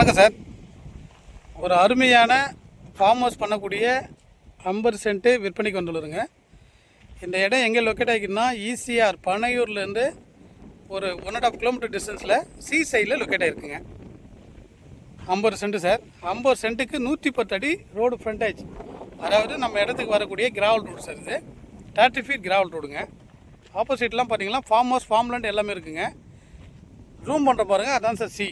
வணக்கம் சார். ஒரு அருமையான ஃபார்ம் ஹவுஸ் பண்ணக்கூடிய 50 சென்ட்டு விற்பனைக்கு வந்துள்ளதுங்க. இந்த இடம் எங்கே லொக்கேட் ஆகிக்குன்னா ஈசிஆர் பனையூர்லேருந்து ஒரு 1.5 கிலோமீட்டர் டிஸ்டன்ஸில் சி சைடில் லொக்கேட் ஆகிருக்குங்க. 50 சென்ட்டு சார். 50 சென்ட்டுக்கு 110 அடி ரோடு ஃப்ரண்டேஜ், அதாவது நம்ம இடத்துக்கு வரக்கூடிய கிராவல் ரோடு சார். இது 30 ஃபீட் கிராவல் ரோடுங்க. ஆப்போசிட்லாம் பார்த்தீங்கன்னா ஃபார்ம் ஹவுஸ், ஃபார்ம்லேண்ட் எல்லாமே இருக்குங்க. ஜூம் பண்ணுற பாருங்கள், அதான் சார் சி.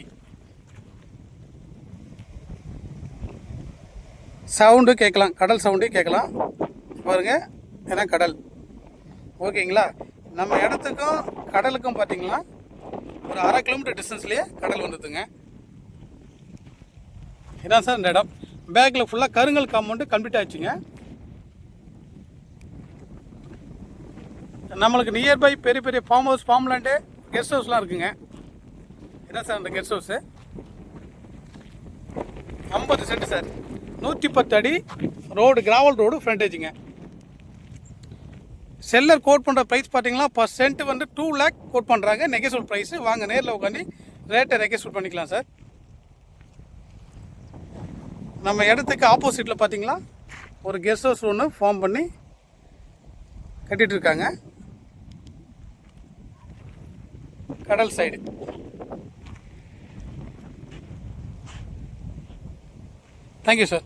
சவுண்டு கேட்கலாம், கடல் சவுண்டு கேட்கலாம் பாருங்கள், ஏன்னா கடல். ஓகேங்களா? நம்ம இடத்துக்கும் கடலுக்கும் பார்த்தீங்கன்னா ஒரு 1/2 கிலோமீட்டர் டிஸ்டன்ஸ்லேயே கடல் வந்துடுதுங்க. இதான் சார் இந்த இடம். பேக்கில் ஃபுல்லாக கருங்கல் காம்பவுண்டு கம்ப்ளீட் ஆகிடுச்சுங்க. நம்மளுக்கு நியர்பை பெரிய பெரிய ஃபார்ம் ஹவுஸ், ஃபார்ம்லேண்டு, கெஸ்ட் ஹவுஸ்லாம் இருக்குங்க. இதான் சார் இந்த கெஸ்ட் ஹவுஸு. 50 send sir. 110 அடி ரோடு, கிராவல் ரோடு ஃப்ரண்டேஜுங்க. செல்லர் கோட் பண்ணுற ப்ரைஸ் பார்த்தீங்கன்னா பர் சென்ட் வந்து 2 லேக் கோட் பண்ணுறாங்க. Negotiable price. வாங்க நேரில் உட்காந்து ரேட்டை நெகோசியபிள் பண்ணிக்கலாம் சார். நம்ம இடத்துக்கு ஆப்போசிட்டில் பார்த்தீங்களா ஒரு கெஸ்ட் ஹவுஸ் ஒன்று ஃபார்ம் பண்ணி கட்டிகிட்டு இருக்காங்க, கடல் சைடு. Thank you sir.